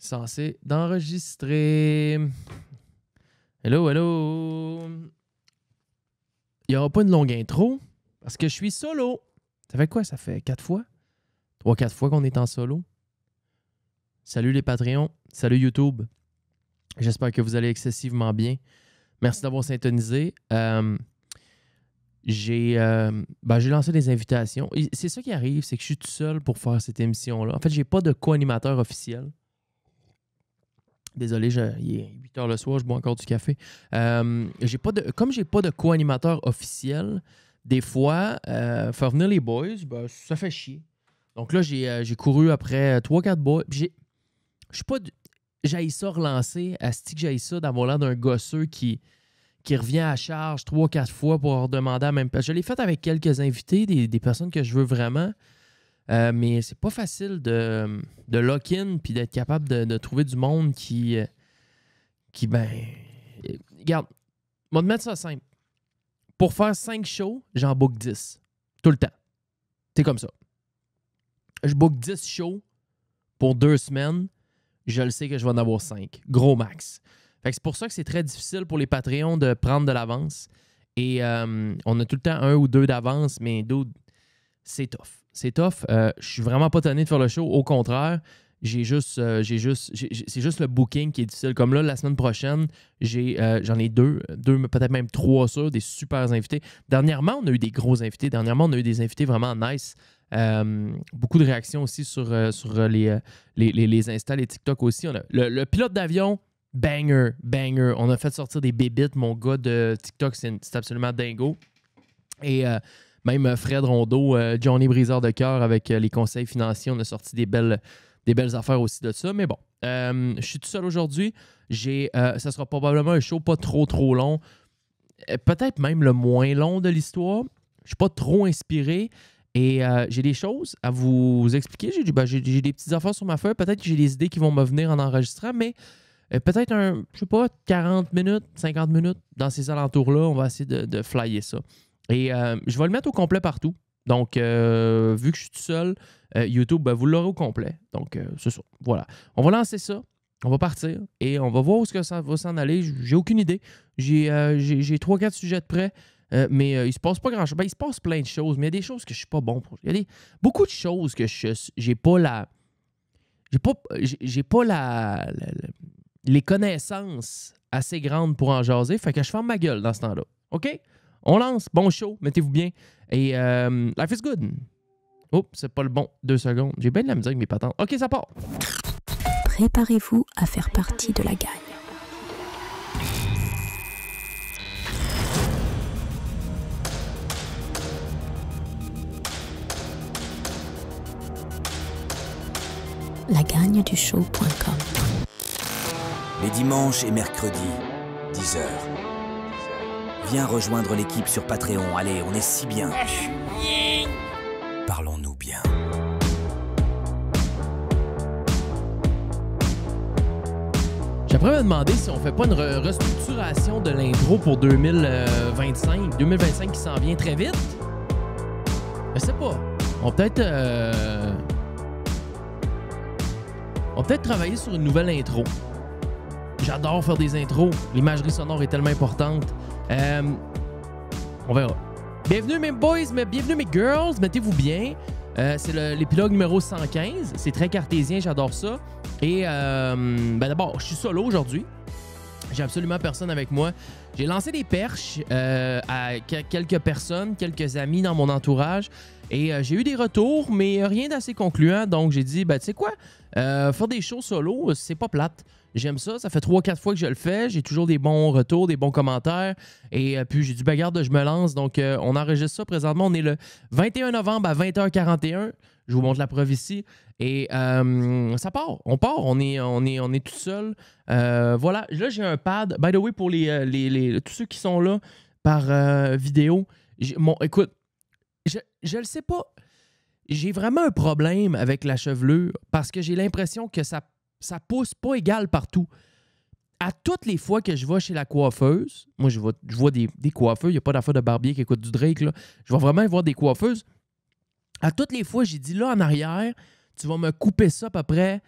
Censé d'enregistrer. Hello, hello. Il n'y aura pas une longue intro parce que je suis solo. Ça fait quoi? Ça fait 4 fois? 3-4 fois qu'on est en solo. Salut les Patreons. Salut YouTube. J'espère que vous allez excessivement bien. Merci d'avoir syntonisé. J'ai lancé des invitations. Et c'est ça qui arrive, c'est que je suis tout seul pour faire cette émission-là. En fait, j'ai pas de co-animateur officiel. Désolé, il est 8 h le soir, je bois encore du café. Comme j'ai pas de co-animateur officiel, des fois, faire venir les boys, ça fait chier. Donc là, j'ai couru après 3-4 boys. Je suis pas... J'haïs ça relancer, asti que j'haïs ça d'avoir l'air d'un gosseux qui revient à charge 3-4 fois pour leur demander à la même personne. Je l'ai fait avec quelques invités, des personnes que je veux vraiment. Mais c'est pas facile de lock-in puis d'être capable de trouver du monde qui regarde, on va te mettre ça simple. Pour faire 5 shows, j'en book 10. Tout le temps. C'est comme ça. Je book 10 shows pour 2 semaines. Je le sais que je vais en avoir 5. Gros max. Fait que c'est pour ça que c'est très difficile pour les Patreons de prendre de l'avance. Et on a tout le temps 1 ou 2 d'avance, mais dude, c'est tough. C'est tough. Je suis vraiment pas tanné de faire le show. Au contraire, c'est juste le booking qui est difficile. Comme là, la semaine prochaine, j'en ai 2, peut-être même 3 sur des super invités. Dernièrement, on a eu des gros invités. Dernièrement, on a eu des invités vraiment nice. Beaucoup de réactions aussi sur les Insta, les TikTok aussi. On a le pilote d'avion, banger. On a fait sortir des bébites. Mon gars de TikTok, c'est absolument dingo. Et même Fred Rondeau, Johnny Briseur de cœur avec les conseils financiers, on a sorti des belles affaires aussi de ça. Mais bon, je suis tout seul aujourd'hui. Ça sera probablement un show pas trop long. Peut-être même le moins long de l'histoire. Je suis pas trop inspiré. Et j'ai des choses à vous expliquer. J'ai des petites affaires sur ma feuille. Peut-être que j'ai des idées qui vont me venir en enregistrant, mais peut-être 40 minutes, 50 minutes dans ces alentours-là. On va essayer de flyer ça. Et je vais le mettre au complet partout. Donc, vu que je suis tout seul, YouTube, vous l'aurez au complet. Donc, c'est ça. Voilà. On va lancer ça. On va partir et on va voir où est-ce que ça va s'en aller. J'ai aucune idée. J'ai 3-4 sujets de près. Mais il se passe pas grand-chose. Il se passe plein de choses, mais il y a des choses que je suis pas bon pour. Il y a beaucoup de choses que j'ai pas les connaissances assez grandes pour en jaser. Fait que je ferme ma gueule dans ce temps-là. OK? On lance. Bon show. Mettez-vous bien. Et life is good. Oups, c'est pas le bon. 2 secondes. J'ai bien de la misère avec mes patentes. OK, ça part. Préparez-vous à faire partie de la gang. LagagneduShow.com. Les dimanches et mercredis, 10h. Viens rejoindre l'équipe sur Patreon. Allez, on est si bien. Parlons-nous bien. J'aimerais me demander si on fait pas une restructuration de l'intro pour 2025. 2025 qui s'en vient très vite. Je sais pas. On va peut-être travailler sur une nouvelle intro. J'adore faire des intros. L'imagerie sonore est tellement importante. On verra. Bienvenue mes boys, bienvenue mes girls. Mettez-vous bien. C'est l'épilogue numéro 115. C'est très cartésien, j'adore ça. Et d'abord, je suis solo aujourd'hui. J'ai absolument personne avec moi. J'ai lancé des perches à quelques personnes, quelques amis dans mon entourage. Et j'ai eu des retours, mais rien d'assez concluant. Donc, j'ai dit, tu sais quoi? Faire des shows solo, c'est pas plate. J'aime ça. Ça fait 3-4 fois que je le fais. J'ai toujours des bons retours, des bons commentaires. Et puis, j'ai dit, garde, je me lance. Donc, on enregistre ça présentement. On est le 21 novembre à 20h41. Je vous montre la preuve ici. Et ça part. On part. On est tout seul. Voilà. Là, j'ai un pad. By the way, pour tous ceux qui sont là par vidéo, écoute, je le sais pas. J'ai vraiment un problème avec la chevelure parce que j'ai l'impression que ça pousse pas égal partout. À toutes les fois que je vais chez la coiffeuse, moi, je vois des coiffeurs, il n'y a pas d'affaire de barbier qui écoute du Drake, là. Je vais vraiment voir des coiffeuses. À toutes les fois, j'ai dit là en arrière, tu vas me couper ça à peu près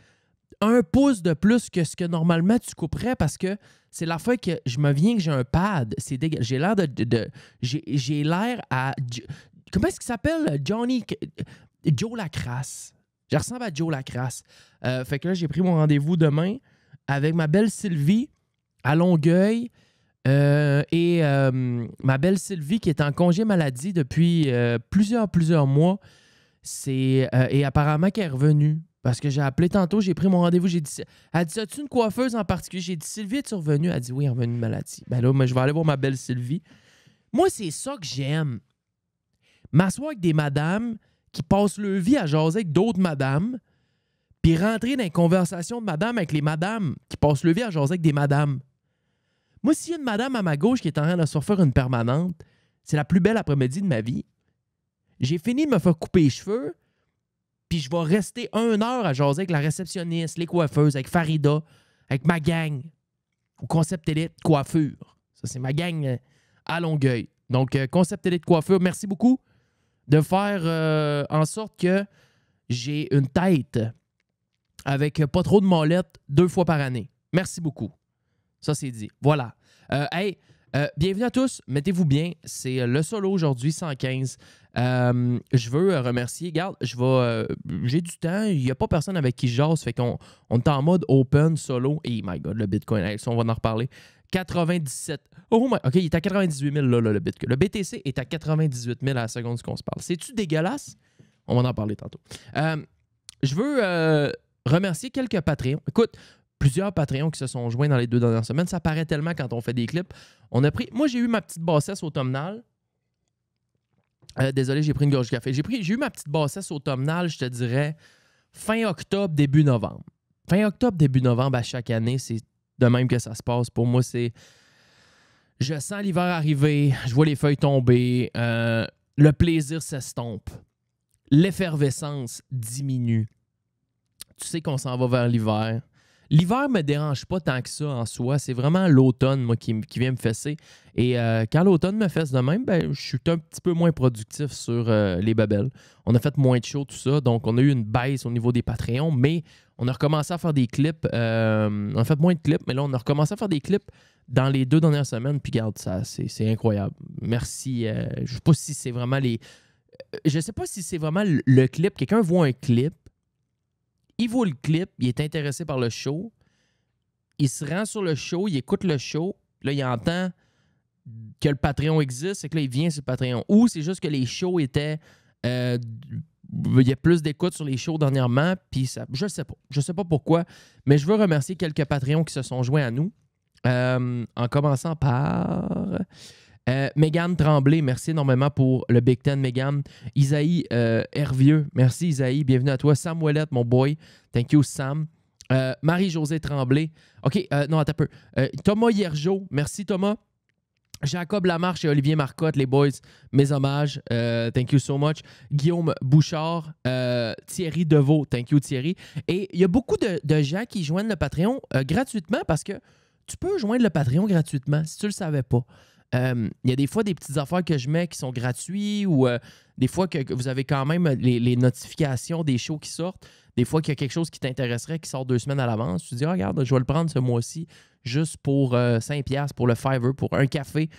1 pouce de plus que ce que normalement tu couperais parce que c'est la fois que je me viens que j'ai un pad. C'est dégueulasse. J'ai l'air j'ai l'air à... Comment est-ce qu'il s'appelle? Joe Lacrasse. Je ressemble à Joe Lacrasse. Fait que là, j'ai pris mon rendez-vous demain avec ma belle Sylvie à Longueuil. Et ma belle Sylvie qui est en congé maladie depuis plusieurs mois. Et apparemment qu'elle est revenue. Parce que j'ai appelé tantôt, j'ai pris mon rendez-vous, j'ai dit... Elle dit, as-tu une coiffeuse en particulier? J'ai dit, Sylvie, es-tu revenue? Elle dit, oui, elle est revenue de maladie. Ben là, je vais aller voir ma belle Sylvie. Moi, c'est ça que j'aime. M'asseoir avec des madames qui passent leur vie à jaser avec d'autres madames, puis rentrer dans les conversations de madames avec les madames qui passent leur vie à jaser avec des madames. Moi, s'il y a une madame à ma gauche qui est en train de se refaire une permanente, c'est la plus belle après-midi de ma vie. J'ai fini de me faire couper les cheveux, puis je vais rester 1 heure à jaser avec la réceptionniste, les coiffeuses, avec Farida, avec ma gang, au Concept Elite Coiffure. Ça, c'est ma gang à Longueuil. Donc, Concept Elite Coiffure, merci beaucoup de faire en sorte que j'ai une tête avec pas trop de molettes 2 fois par année. Merci beaucoup. Ça, c'est dit. Voilà. Bienvenue à tous. Mettez-vous bien. C'est le solo aujourd'hui, 115. Je veux remercier. Regarde, j'ai du temps. Il n'y a pas personne avec qui je jase. Fait qu'on est en mode open, solo. Et my God, le Bitcoin. On va en reparler. 97. Oh my... OK, il est à 98 000 là, le Bitcoin. Le BTC est à 98 000 à la seconde qu'on se parle. C'est-tu dégueulasse? On va en parler tantôt. Je veux remercier quelques Patreons. Écoute, plusieurs Patreons qui se sont joints dans les 2 dernières semaines. Ça paraît tellement quand on fait des clips. Moi, j'ai eu ma petite bassesse automnale. Désolé, j'ai pris une gorge de café. J'ai eu ma petite bassesse automnale, je te dirais, fin octobre, début novembre. Fin octobre, début novembre, à chaque année, c'est de même que ça se passe. Pour moi, c'est... Je sens l'hiver arriver, je vois les feuilles tomber, le plaisir s'estompe, l'effervescence diminue. Tu sais qu'on s'en va vers l'hiver. L'hiver me dérange pas tant que ça en soi. C'est vraiment l'automne, moi, qui vient me fesser. Et quand l'automne me fesse de même, ben, je suis un petit peu moins productif sur les babelles. On a fait moins de shows, tout ça. Donc, on a eu une baisse au niveau des Patreons, mais on a recommencé à faire des clips. On a fait moins de clips, mais là, on a recommencé à faire des clips dans les 2 dernières semaines. Puis, regarde, ça, c'est incroyable. Merci. Je sais pas si c'est vraiment je sais pas si c'est vraiment le clip. Quelqu'un voit un clip. Il voit le clip, il est intéressé par le show, il se rend sur le show, il écoute le show, là, il entend que le Patreon existe, c'est que là, il vient sur le Patreon. Ou c'est juste que les shows étaient... il y a plus d'écoute sur les shows dernièrement, puis ça, je sais pas pourquoi, mais je veux remercier quelques Patreons qui se sont joints à nous, en commençant par... Mégane Tremblay, merci énormément pour le Big Ten, Mégane. Isaïe Hervieux, merci Isaïe, bienvenue à toi. Sam Ouellette, mon boy, thank you Sam. Marie-Josée Tremblay, OK, non, attends un peu. Thomas Hiergeau, merci Thomas. Jacob Lamarche et Olivier Marcotte, les boys, mes hommages, thank you so much. Guillaume Bouchard, Thierry Deveau, thank you Thierry. Et il y a beaucoup de gens qui joignent le Patreon gratuitement parce que tu peux joindre le Patreon gratuitement si tu ne le savais pas. Il y a des fois des petites affaires que je mets qui sont gratuits ou des fois que vous avez quand même les notifications des shows qui sortent. Des fois qu'il y a quelque chose qui t'intéresserait qui sort 2 semaines à l'avance. Tu te dis, regarde, je vais le prendre ce mois-ci juste pour 5$ pour le Fiverr, pour un café.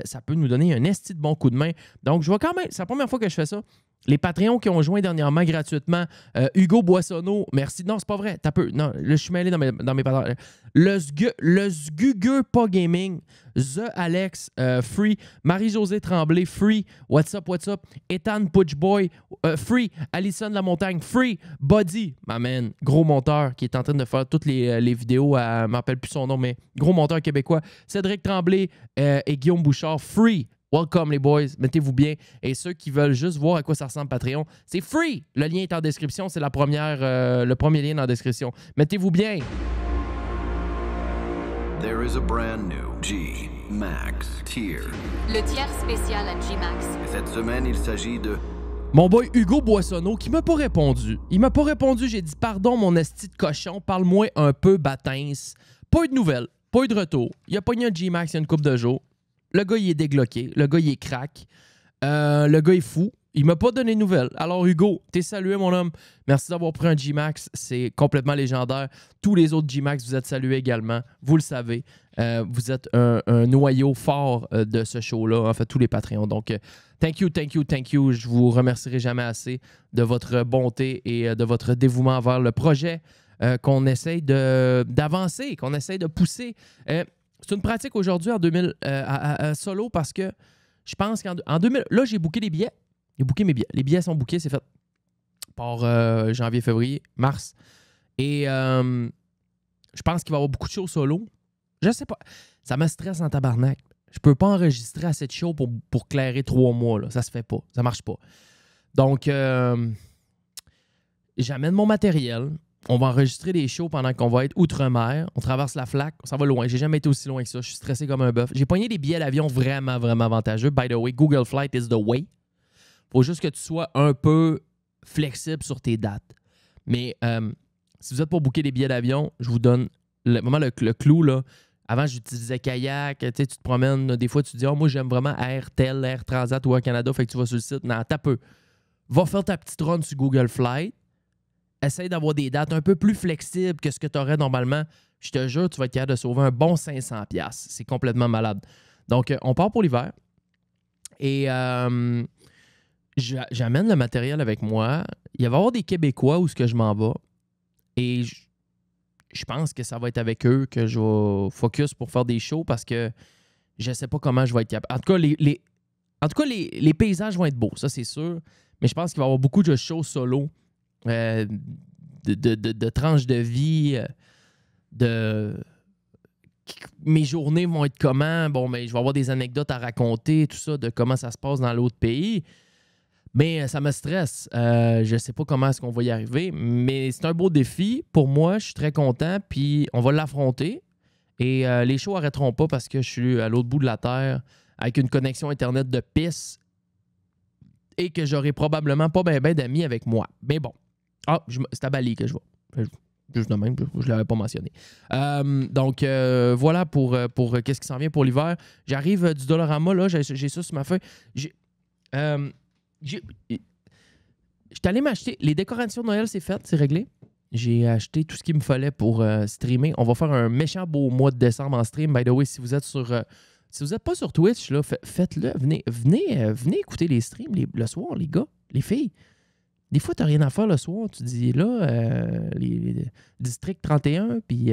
Ça peut nous donner un esti de bon coup de main. Donc, je vais quand même... C'est la première fois que je fais ça. Les Patreons qui ont joint dernièrement gratuitement, Hugo Boissonneau, merci. Non, c'est pas vrai. T'as peu. Non, là, je suis mêlé dans mes Patreons. Le Zgugue Pas Gaming, The Alex, Free, Marie-Josée Tremblay, Free, What's Up, Ethan Putchboy, Free, Alison Lamontagne, Free, Buddy, ma man, gros monteur qui est en train de faire toutes les vidéos, je ne me rappelle plus son nom, mais gros monteur québécois, Cédric Tremblay et Guillaume Bouchard, Free. Welcome les boys, mettez-vous bien. Et ceux qui veulent juste voir à quoi ça ressemble Patreon, c'est free. Le lien est en description, c'est le premier lien dans la description. Mettez-vous bien. There is a brand new G-Max tier. Le tiers spécial à G-Max. Cette semaine, il s'agit de... Mon boy Hugo Boissonneau qui m'a pas répondu. Il m'a pas répondu, j'ai dit pardon mon esti de cochon, parle-moi un peu Batins. Pas eu de nouvelles, pas eu de retour. Il a pogné un G-Max il y a une couple de jours. Le gars, il est dégloqué. Le gars, il est crack. Le gars est fou. il m'a pas donné de nouvelles. Alors, Hugo, t'es salué, mon homme. Merci d'avoir pris un G-Max. C'est complètement légendaire. Tous les autres G-Max, vous êtes salués également. Vous le savez. Vous êtes un noyau fort de ce show-là. En fait, tous les Patreons. Donc, thank you, thank you, thank you. Je vous remercierai jamais assez de votre bonté et de votre dévouement envers le projet qu'on essaye d'avancer, qu'on essaye de pousser. C'est une pratique aujourd'hui en 2000 à solo parce que je pense qu'en 2000... Là, j'ai booké les billets. J'ai booké mes billets. Les billets sont bookés, c'est fait par janvier, février, mars. Et je pense qu'il va y avoir beaucoup de shows solo. Je sais pas. Ça me stresse en tabarnak. Je peux pas enregistrer assez de shows pour clairer 3 mois. Là. Ça se fait pas. Ça marche pas. Donc, j'amène mon matériel. On va enregistrer des shows pendant qu'on va être outre-mer. On traverse la flaque. Ça va loin. J'ai jamais été aussi loin que ça. Je suis stressé comme un bœuf. J'ai pogné des billets d'avion vraiment, vraiment avantageux. By the way, Google Flight is the way. Faut juste que tu sois un peu flexible sur tes dates. Mais si vous êtes pour booker des billets d'avion, je vous donne le clou. Là. Avant, j'utilisais kayak. Tu te promènes. Des fois, tu te dis moi, j'aime vraiment Air Transat ou Air Canada. Fait que tu vas sur le site. Non, t'as peu. Va faire ta petite run sur Google Flight. Essaye d'avoir des dates un peu plus flexibles que ce que tu aurais normalement. Je te jure, tu vas être capable de sauver un bon 500$. C'est complètement malade. Donc, on part pour l'hiver. Et j'amène le matériel avec moi. Il va y avoir des Québécois où ce que je m'en vais. Et je pense que ça va être avec eux que je vais focus pour faire des shows parce que je ne sais pas comment je vais être capable. En tout cas, les paysages vont être beaux, ça c'est sûr. Mais je pense qu'il va y avoir beaucoup de shows solo. De tranches de vie, mes journées vont être comment, bon, mais je vais avoir des anecdotes à raconter, tout ça, de comment ça se passe dans l'autre pays, mais ça me stresse, je sais pas comment est-ce qu'on va y arriver, mais c'est un beau défi, pour moi, je suis très content, puis on va l'affronter, et les shows n'arrêteront pas parce que je suis à l'autre bout de la terre, avec une connexion Internet de pisse, et que j'aurai probablement pas ben d'amis avec moi, mais bon. Ah, c'est à Bali que je vais. Juste de même, je ne l'avais pas mentionné. Donc, voilà pour qu'est-ce qui s'en vient pour l'hiver. J'arrive du Dollarama, là, j'ai ça sur ma feuille. Je suis allé m'acheter. Les décorations de Noël, c'est fait, c'est réglé. J'ai acheté tout ce qu'il me fallait pour streamer. On va faire un méchant beau mois de décembre en stream. By the way, si vous êtes si vous n'êtes pas sur Twitch, là, faites-le. Venez écouter les streams le soir, les gars, les filles. Des fois, tu n'as rien à faire le soir. Tu dis là, les District 31, puis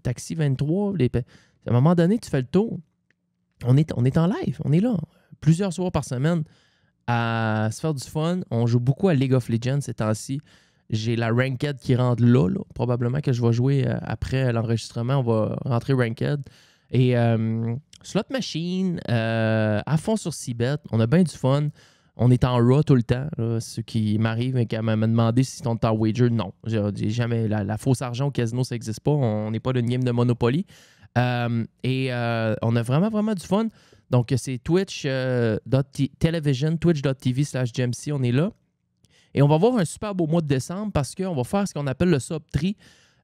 Taxi 23. À un moment donné, tu fais le tour. On est en live. On est là. Plusieurs soirs par semaine à se faire du fun. On joue beaucoup à League of Legends ces temps-ci. J'ai la Ranked qui rentre là. Probablement que je vais jouer après l'enregistrement. On va rentrer Ranked. Et Slot Machine, à fond sur Cbet. On a bien du fun. On est en raw tout le temps. Là. Ceux qui m'arrivent et qui m'ont demandé si on est en wager, non. J'ai jamais. La fausse argent au casino, ça n'existe pas. On n'est pas d'une game de Monopoly. On a vraiment, vraiment du fun. Donc, c'est twitch.tv/GMC. On est là. Et on va avoir un super beau mois de décembre parce qu'on va faire ce qu'on appelle le sub-tri.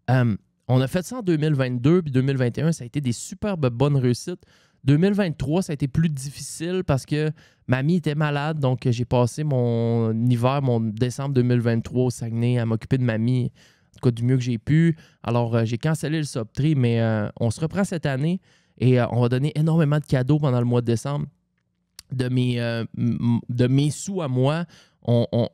On a fait ça en 2022 puis 2021. Ça a été des superbes bonnes réussites. 2023, ça a été plus difficile parce que mamie était malade. Donc, j'ai passé mon hiver, mon décembre 2023 au Saguenay à m'occuper de mamie, en tout cas du mieux que j'ai pu. Alors, j'ai cancellé le sub-tri, mais on se reprend cette année et on va donner énormément de cadeaux pendant le mois de décembre. De mes sous à moi,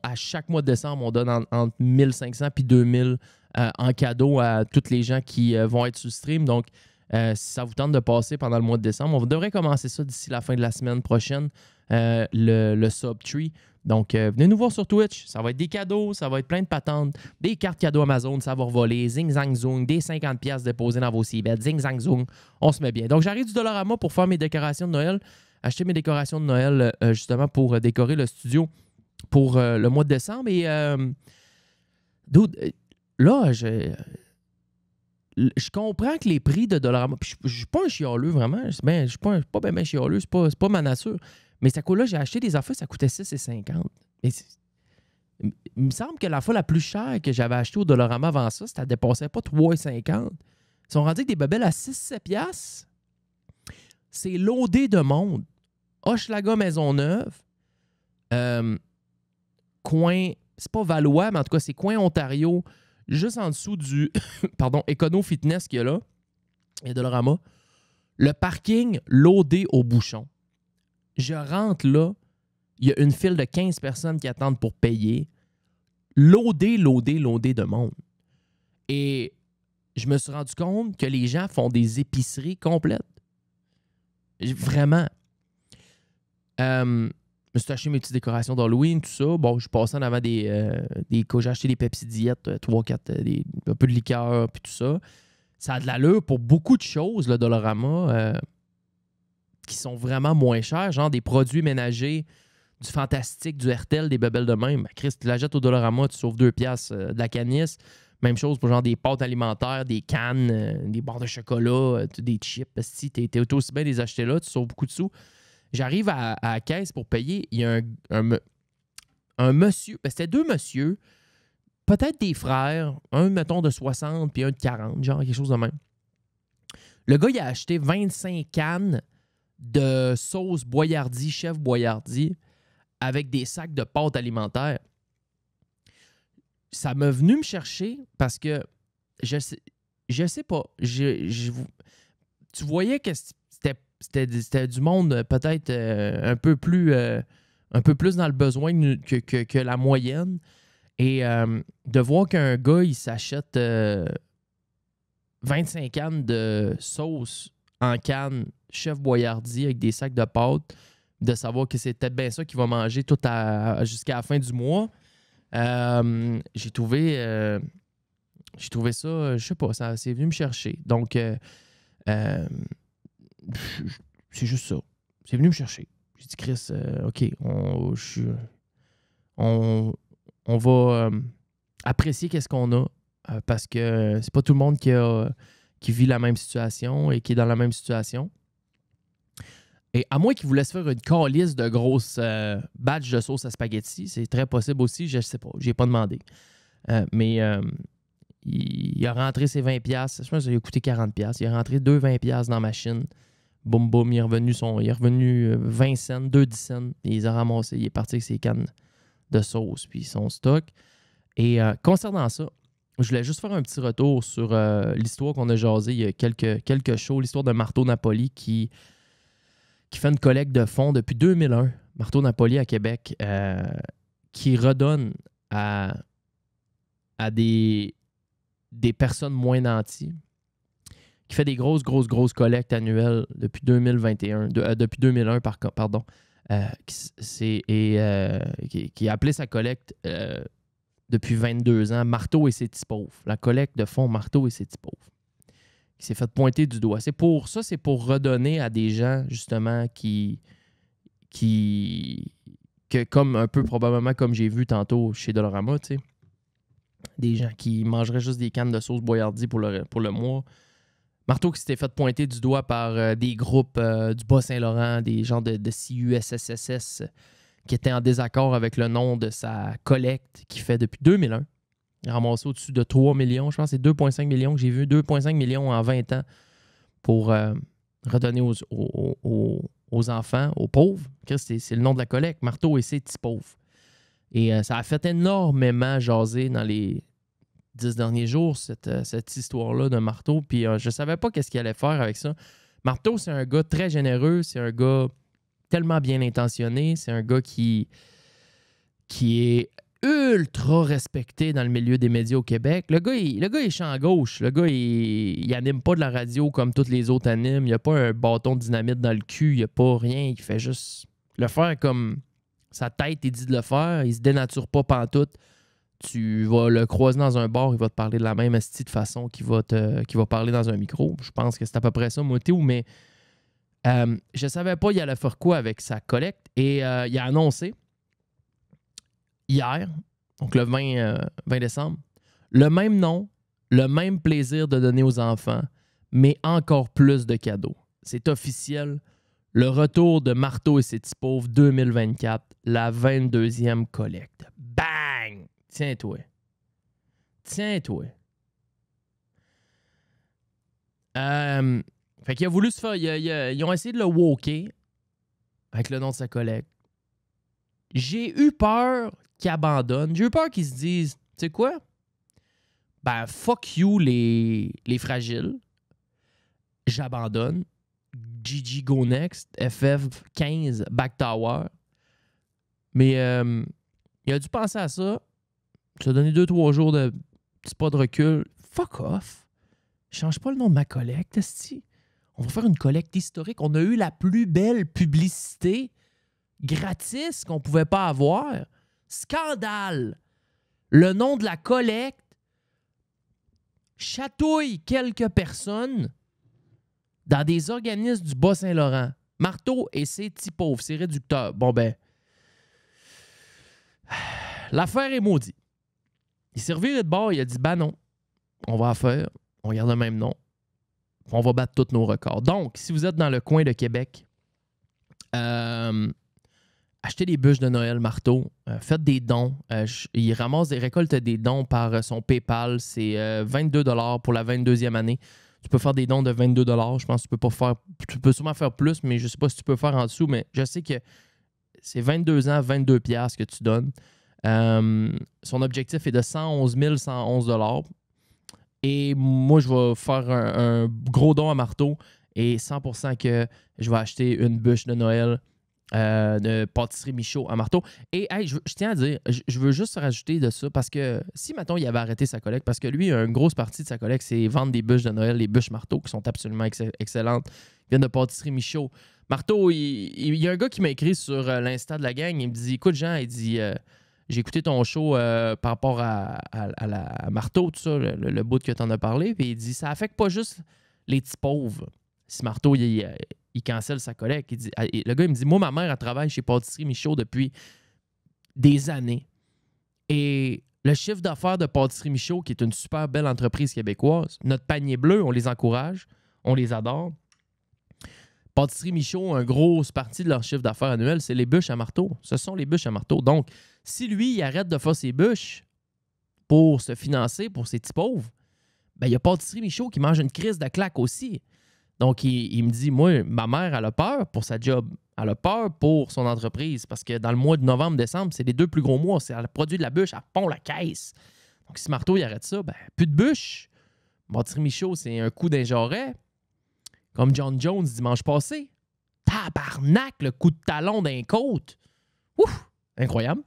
à chaque mois de décembre, on donne entre 1500 et 2000 en cadeau à tous les gens qui vont être sur stream. Donc, si ça vous tente de passer pendant le mois de décembre, on devrait commencer ça d'ici la fin de la semaine prochaine, le sub-tree. Donc, venez nous voir sur Twitch. Ça va être des cadeaux, ça va être plein de patentes, des cartes cadeaux Amazon, ça va revoler, zing, zang, zoom, des 50$ déposés dans vos Cbet, zing, zang, zoom. On se met bien. Donc, j'arrive du Dollarama pour faire mes décorations de Noël, acheter mes décorations de Noël justement pour décorer le studio pour le mois de décembre. Et, là, je comprends que les prix de Dollarama... Je ne suis pas un chialeux, vraiment. Je ne suis pas bien chialeux. C'est pas ma nature. Mais ça coûte là, j'ai acheté des affaires, ça coûtait 6,50$. Il me semble que la fois la plus chère que j'avais acheté au Dollarama avant ça, ça ne dépassait pas 3,50$. Ils sont rendus avec des babelles à 6-7$. C'est loadé de monde. Hochelaga Maisonneuve. coin, c'est pas Valois, mais en tout cas, c'est coin Ontario, juste en dessous du, pardon, Econo Fitness qu'il y a là, et Dollarama. Le parking loadé au bouchon. Je rentre là, il y a une file de 15 personnes qui attendent pour payer. Loadé de monde. Et je me suis rendu compte que les gens font des épiceries complètes. Vraiment. Je me suis acheté mes petites décorations d'Halloween, tout ça. Bon, je suis passé en avant des j'ai acheté des Pepsi Diète, 3-4, un peu de liqueur, puis tout ça. Ça a de l'allure pour beaucoup de choses, le Dollarama, qui sont vraiment moins chers, genre des produits ménagers, du Fantastique, du RTL, des bebelles de même. Chris, tu la jettes au Dollarama, tu sauves 2 piastres de la canisse. Même chose pour genre des pâtes alimentaires, des cannes, des barres de chocolat, des chips. Si tu es aussi bien les acheter là, tu sauves beaucoup de sous. J'arrive à la caisse pour payer. Il y a un monsieur, c'était 2 messieurs, peut-être des frères, un, mettons, de 60 puis un de 40, genre quelque chose de même. Le gars, il a acheté 25 cannes de sauce Boyardi, chef Boyardi, avec des sacs de pâtes alimentaires. Ça m'a venu me chercher parce que je sais pas. Tu voyais que c'était du monde peut-être un peu plus dans le besoin que la moyenne. Et de voir qu'un gars, il s'achète 25 cannes de sauce en canne chef Boyardi avec des sacs de pâtes, de savoir que c'est peut-être bien ça qu'il va manger jusqu'à la fin du mois. J'ai trouvé ça, je sais pas, ça c'est venu me chercher. Donc, c'est juste ça. C'est venu me chercher. J'ai dit, Chris, OK, on va apprécier qu'est-ce qu'on a parce que c'est pas tout le monde qui vit la même situation et qui est dans la même situation. Et à moins qu'ils vous laissent faire une calice de grosses batch de sauce à spaghetti, c'est très possible aussi, je sais pas, j'ai pas demandé. Mais il a rentré ses 20$, je pense qu'il a coûté 40$. Il a rentré 2 20$ dans la machine. Boum, boum, il est revenu 20 cents, 2 10 cents. Et il les a ramassés. Il est parti avec ses cannes de sauce puis son stock. Et concernant ça, je voulais juste faire un petit retour sur l'histoire qu'on a jasée il y a quelques shows, l'histoire de Marteau Napoli qui fait une collecte de fonds depuis 2001, Marteau Napoli à Québec, qui redonne à des personnes moins nanties, qui fait des grosses collectes annuelles depuis 2021, depuis 2001, pardon, qui a appelé sa collecte depuis 22 ans, Marteau et ses petits pauvres. La collecte de fonds Marteau et ses petits pauvres. Qui s'est fait pointer du doigt. C'est pour redonner à des gens, justement, que comme un peu probablement comme j'ai vu tantôt chez Dollarama, tu sais, des gens qui mangeraient juste des cannes de sauce Boyardi pour le mois. Marteau qui s'était fait pointer du doigt par des groupes du Bas-Saint-Laurent, des gens de CUSSSS qui étaient en désaccord avec le nom de sa collecte qu'il fait depuis 2001. Il a ramassé au-dessus de 3 millions. Je pense que c'est 2,5 millions que j'ai vu. 2,5 millions en 20 ans pour redonner aux enfants, aux pauvres. C'est le nom de la collecte. Marteau et ses petits pauvres. Et ça a fait énormément jaser dans les 10 derniers jours, cette histoire-là de Marteau. Puis je ne savais pas qu'est-ce qu'il allait faire avec ça. Marteau, c'est un gars très généreux. C'est un gars tellement bien intentionné. C'est un gars qui est ultra respecté dans le milieu des médias au Québec. Le gars est champ gauche. Le gars, il anime pas de la radio comme tous les autres animent. Il a pas un bâton de dynamite dans le cul. Il a pas rien. Il fait juste le faire comme sa tête est dit de le faire. Il se dénature pas pantoute. Tu vas le croiser dans un bar, il va te parler de la même esti de façon qu'il va parler dans un micro. Je pense que c'est à peu près ça, Motéo, mais je savais pas il allait faire quoi avec sa collecte. Et il a annoncé hier, donc le 20 décembre, le même nom, le même plaisir de donner aux enfants, mais encore plus de cadeaux. C'est officiel. Le retour de Marteau et ses petits pauvres 2024, la 22e collecte. Bang! Tiens-toi. Tiens-toi. Fait qu'il a voulu se faire... Ils ont essayé de le woker avec le nom de sa collecte. J'ai eu peur qui abandonnent. J'ai eu peur qu'ils se disent, tu sais quoi? Ben, fuck you les fragiles. J'abandonne. GG Go Next, FF15, Back Tower. Mais il a dû penser à ça. Ça a donné 2-3 jours de petit pas de recul. Fuck off. Je change pas le nom de ma collecte, esti. On va faire une collecte historique. On a eu la plus belle publicité gratis qu'on pouvait pas avoir. Scandale. Le nom de la collecte chatouille quelques personnes dans des organismes du Bas-Saint-Laurent. Marteau et ses petits pauvres, c'est réducteur. Bon ben, l'affaire est maudite. Il s'est reviré de bord, il a dit, ben non, on va en faire, on garde le même nom, on va battre tous nos records. Donc, si vous êtes dans le coin de Québec, achetez des bûches de Noël Marteau, faites des dons. Il ramasse des récoltes des dons par son PayPal. C'est 22$ pour la 22e année. Tu peux faire des dons de 22$. Je pense que tu peux sûrement faire plus, mais je ne sais pas si tu peux faire en dessous, mais je sais que c'est 22 ans, 22$ que tu donnes. Son objectif est de 111 111$. Et moi, je vais faire un gros don à Marteau et 100% que je vais acheter une bûche de Noël de pâtisserie Michaud à Marteau. Et hey, je tiens à dire, je veux juste rajouter de ça parce que si, mettons, il avait arrêté sa collecte, parce que lui, une grosse partie de sa collecte, c'est vendre des bûches de Noël, les bûches Marteau, qui sont absolument excellentes. Ils viennent de pâtisserie Michaud. Marteau, il y a un gars qui m'a écrit sur l'Insta de la gang. Il me dit, écoute, Jean, il dit, j'ai écouté ton show par rapport à Marteau, tout ça, le bout que tu en as parlé. Puis il dit, ça affecte pas juste les petits pauvres. Si Marteau, il cancelle sa collecte. Le gars, il me dit, moi, ma mère, elle travaille chez Pâtisserie Michaud depuis des années. Et le chiffre d'affaires de Pâtisserie Michaud, qui est une super belle entreprise québécoise, notre panier bleu, on les encourage, on les adore. Pâtisserie Michaud, une grosse partie de leur chiffre d'affaires annuel, c'est les bûches à marteau. Ce sont les bûches à marteau. Donc, si lui, il arrête de faire ses bûches pour se financer, pour ses petits pauvres, ben, il y a Pâtisserie Michaud qui mange une crise de claque aussi. Donc, il me dit, moi, ma mère, elle a peur pour sa job. Elle a peur pour son entreprise parce que dans le mois de novembre-décembre, c'est les 2 plus gros mois. Elle produit de la bûche, elle pond la caisse. Donc, si Marteau, il arrête ça, ben, plus de bûche. Pâtisserie Michaud, c'est un coup d'un jarret. Comme John Jones dimanche passé. Tabarnak, le coup de talon d'un côte. Ouf, incroyable.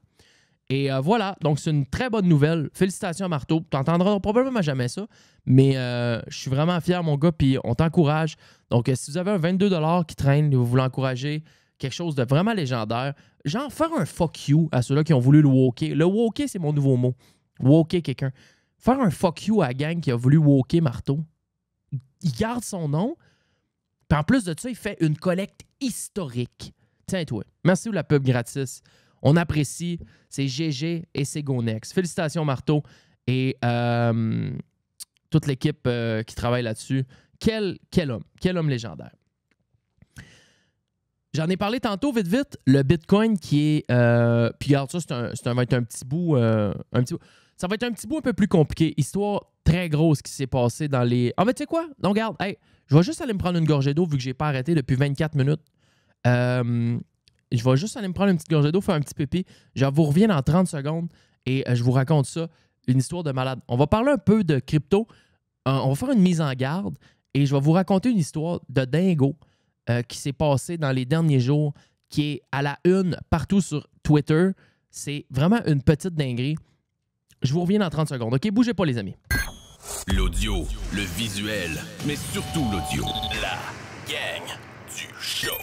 Et voilà, donc c'est une très bonne nouvelle. Félicitations à Marteau. Tu n'entendras probablement jamais ça, mais je suis vraiment fier, mon gars, puis on t'encourage. Donc, si vous avez un 22$ qui traîne et vous voulez encourager quelque chose de vraiment légendaire, genre faire un fuck you à ceux-là qui ont voulu le woker. Le woker, c'est mon nouveau mot. Woker quelqu'un. Faire un fuck you à la gang qui a voulu woker Marteau. Il garde son nom, puis en plus de ça, il fait une collecte historique. Tiens-toi. Merci pour la pub gratis. On apprécie. C'est GG et c'est Go Next. Félicitations, Marteau. Et toute l'équipe qui travaille là-dessus. Quel homme. Quel homme légendaire. J'en ai parlé tantôt, vite, vite. Le Bitcoin qui est... puis regarde, ça, ça va être un petit bout... ça va être un petit bout un peu plus compliqué. Histoire très grosse qui s'est passée dans les... Ah, mais tu sais quoi? Donc, regarde. Hey, je vais juste aller me prendre une gorgée d'eau vu que je n'ai pas arrêté depuis 24 minutes. Je vais juste aller me prendre une petite gorgée d'eau, faire un petit pipi. Je vous reviens dans 30 secondes et je vous raconte ça. Une histoire de malade. On va parler un peu de crypto. On va faire une mise en garde et je vais vous raconter une histoire de dingo qui s'est passée dans les derniers jours, qui est à la une partout sur Twitter. C'est vraiment une petite dinguerie. Je vous reviens dans 30 secondes. OK, bougez pas, les amis. L'audio, le visuel, mais surtout l'audio. La gang du show.